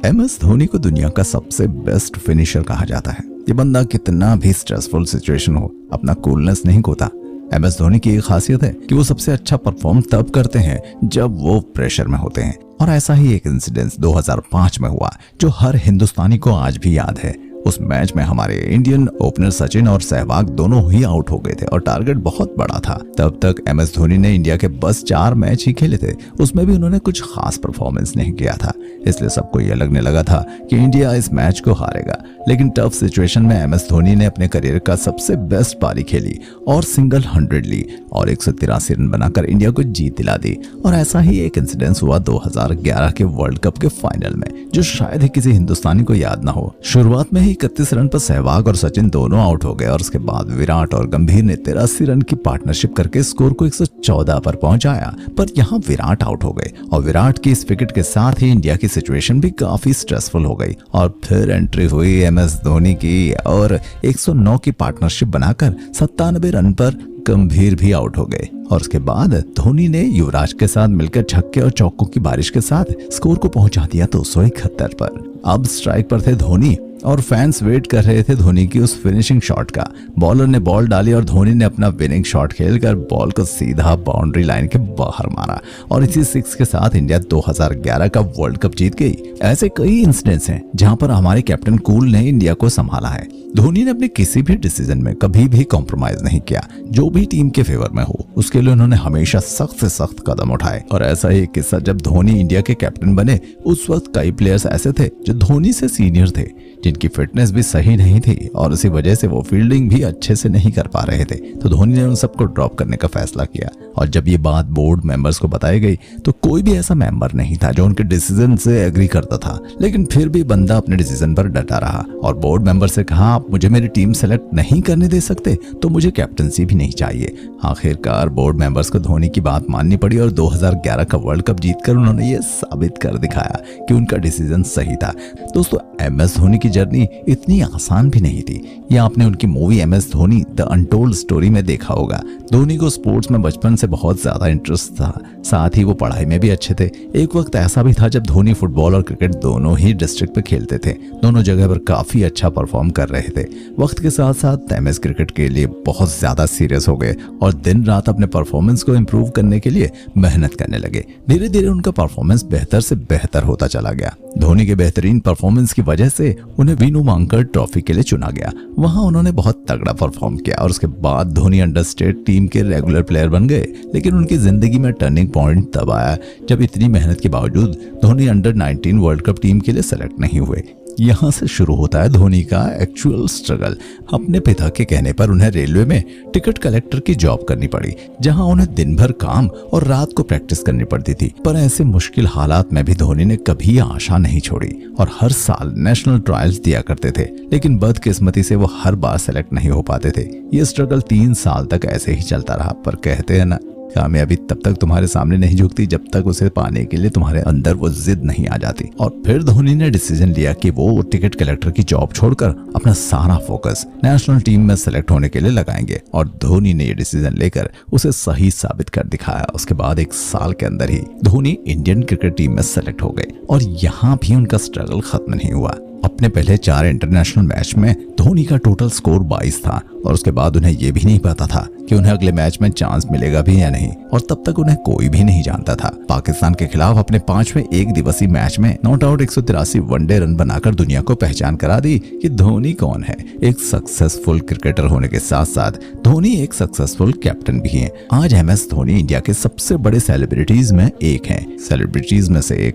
MS Dhoni को दुनिया का सबसे बेस्ट फिनिशर कहा जाता है। ये बंदा कितना भी स्ट्रेसफुल सिचुएशन हो अपना कूलनेस नहीं खोता। MS धोनी की एक खासियत है कि वो सबसे अच्छा परफॉर्म तब करते हैं जब वो प्रेशर में होते हैं। और ऐसा ही एक इंसिडेंस 2005 में हुआ जो हर हिंदुस्तानी को आज भी याद है। उस मैच में हमारे इंडियन ओपनर सचिन और सहवाग दोनों ही आउट हो गए थे और टारगेट बहुत बड़ा था। तब तक MS धोनी ने इंडिया के बस 4 मैच ही खेले थे, उसमें भी उन्होंने कुछ खास परफॉर्मेंस नहीं किया था। इसलिए सबको यह लगने लगा था कि इंडिया इस मैच को हारेगा। लेकिन टफ सिचुएशन में MS धोनी ने अपने करियर का सबसे बेस्ट पारी खेली और सिंगल 100 ली और 183 रन बनाकर इंडिया को जीत दिला दी। और ऐसा ही एक इंसिडेंस हुआ 2011 के वर्ल्ड कप के फाइनल में, जो शायद ही किसी हिंदुस्तानी को याद ना हो। शुरुआत में 31 रन पर सहवाग और सचिन दोनों आउट हो गए और उसके बाद विराट और गंभीर ने 83 रन की पार्टनरशिप करके स्कोर को 114 पर पहुंचाया। पर यहाँ विराट आउट हो गए और विराट की इस विकेट के साथ ही इंडिया की सिचुएशन भी काफी स्ट्रेसफुल हो गई। और फिर एंट्री हुई MS धोनी की और 109 की पार्टनरशिप बनाकर 97 रन पर गंभीर भी आउट हो गए। और उसके बाद धोनी ने युवराज के साथ मिलकर छक्के और चौकों की बारिश के साथ स्कोर को पहुंचा दिया 271 पर। अब स्ट्राइक पर थे धोनी और फैंस वेट कर रहे थे धोनी की उस फिनिशिंग शॉट का। बॉलर ने बॉल डाली और धोनी ने अपना विनिंग शॉट खेलकर बॉल को सीधा बाउंड्री लाइन के बाहर मारा और इसी 6 के साथ इंडिया 2011 का वर्ल्ड कप जीत गई। ऐसे कई इंसिडेंट्स हैं जहां पर हमारे कैप्टन कूल ने इंडिया को संभाला है। धोनी ने अपने किसी भी डिसीजन में कभी भी कॉम्प्रोमाइज नहीं किया। जो भी टीम के फेवर में हो उसके लिए उन्होंने हमेशा सख्त से सख्त कदम उठाए। और ऐसा ही एक किस्सा जब धोनी इंडिया के कैप्टन बने, उस वक्त कई प्लेयर्स ऐसे थे जो धोनी से सीनियर थे, जिनकी फिटनेस भी सही नहीं थी और इसी वजह से वो फील्डिंग भी अच्छे से नहीं कर पा रहे थे। तो धोनी ने उन सबको ड्रॉप करने का फैसला किया। और जब ये बात बोर्ड मेंबर्स को बताई गई तो कोई भी ऐसा मेंबर नहीं था जो उनके डिसीजन से एग्री करता था। लेकिन फिर भी बंदा अपने डिसीजन पर डटा रहा और बोर्ड मेंबर से कहा, आप मुझे मेरी टीम सेलेक्ट नहीं करने दे सकते तो मुझे कैप्टनसी भी नहीं चाहिए। आखिरकार बोर्ड मेंबर्स को धोनी की बात माननी पड़ी और 2011 का वर्ल्ड कप जीतकर उन्होंने ये साबित कर दिखाया कि उनका डिसीजन सही था। दोस्तों, MS धोनी की जर्नी इतनी आसान भी नहीं थी। ये आपने उनकी movie MS Dhoni the untold story में देखा होगा। धोनी को स्पोर्ट्स में बचपन से बहुत ज्यादा इंटरेस्ट था, साथ ही वो पढ़ाई में भी अच्छे थे। एक वक्त ऐसा भी था जब धोनी फुटबॉल और क्रिकेट दोनों ही डिस्ट्रिक्ट पे खेलते थे। दोनों जगह पर काफी अच्छा परफॉर्म कर रहे थे। वक्त के साथ साथ MS क्रिकेट के लिए बहुत ज्यादा सीरियस हो गए और दिन रात अपने परफॉर्मेंस को इम्प्रूव करने के लिए मेहनत करने लगे। धीरे धीरे उनका परफॉर्मेंस बेहतर से बेहतर होता चला गया। धोनी के बेहतरीन परफॉर्मेंस की वजह से उन्हें विनू मांकड़ ट्रॉफी के लिए चुना गया। वहां उन्होंने बहुत तगड़ा परफॉर्म किया और उसके बाद धोनी अंडर स्टेट टीम के रेगुलर प्लेयर बन गए। लेकिन उनकी जिंदगी में टर्निंग पॉइंट तब आया जब इतनी मेहनत के बावजूद Dhoni under 19 world cup team के लिए सेलेक्ट नहीं हुए। यहाँ से शुरू होता है धोनी का एक्चुअल स्ट्रगल। अपने पिता के कहने पर उन्हें रेलवे में टिकट कलेक्टर की जॉब करनी पड़ी, जहां उन्हें दिन भर काम और रात को प्रैक्टिस करनी पड़ती थी। पर ऐसे मुश्किल हालात में भी धोनी ने कभी आशा नहीं छोड़ी और हर साल नेशनल ट्रायल्स दिया करते थे। लेकिन बदकिस्मती से वो हर बार सेलेक्ट नहीं हो पाते थे। ये स्ट्रगल 3 साल तक ऐसे ही चलता रहा। पर कहते हैं ना, कामयाबी तब तक तुम्हारे सामने नहीं झुकती जब तक उसे पाने के लिए तुम्हारे अंदर वो जिद नहीं आ जाती। और फिर धोनी ने डिसीजन लिया कि वो टिकट कलेक्टर की जॉब छोड़कर अपना सारा फोकस नेशनल टीम में सेलेक्ट होने के लिए लगाएंगे। और धोनी ने ये डिसीजन लेकर उसे सही साबित कर दिखाया। उसके बाद 1 साल के अंदर ही धोनी इंडियन क्रिकेट टीम में सेलेक्ट हो गए। और यहाँ भी उनका स्ट्रगल खत्म नहीं हुआ। अपने पहले 4 इंटरनेशनल मैच में धोनी का टोटल स्कोर 22 था और उसके बाद उन्हें यह भी नहीं पता था कि उन्हें अगले मैच में चांस मिलेगा भी या नहीं। और तब तक उन्हें कोई भी नहीं जानता था। पाकिस्तान के खिलाफ अपने 5वें 1 दिवसीय मैच में नॉट आउट 183 वनडे रन बनाकर दुनिया को पहचान करा दी कि धोनी कौन है। एक सक्सेसफुल क्रिकेटर होने के साथ साथ धोनी एक सक्सेसफुल कैप्टन भी हैं। आज MS धोनी इंडिया के सबसे बड़े सेलिब्रिटीज में एक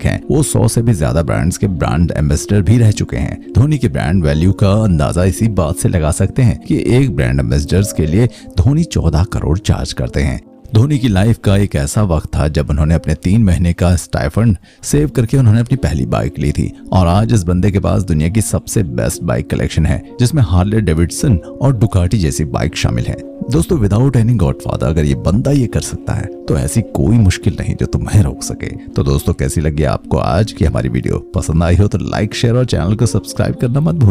हैं। वो 100 से भी ज्यादा ब्रांड्स के ब्रांड एम्बेसडर भी रह चुके हैं। धोनी के ब्रांड वैल्यू का अंदाजा इसी बात से लगा सकते हैं कि एक ब्रांड एम्बेसडर्स के लिए धोनी 14 करोड़ चार्ज करते हैं। धोनी की लाइफ का एक ऐसा वक्त था जब उन्होंने अपने 3 महीने का स्टाइफंड सेव करके उन्होंने अपनी पहली बाइक ली थी। और आज इस बंदे के पास दुनिया की सबसे बेस्ट बाइक कलेक्शन है, जिसमें हार्ले डेविडसन और डुकाटी जैसी बाइक शामिल है। दोस्तों, विदाउट एनी गॉडफादर अगर ये बंदा ये कर सकता है तो ऐसी कोई मुश्किल नहीं जो तुम्हें रोक सके। तो दोस्तों, कैसी लगी आपको आज की हमारी वीडियो? पसंद आई हो तो लाइक, शेयर और चैनल को सब्सक्राइब करना मत भूलिए।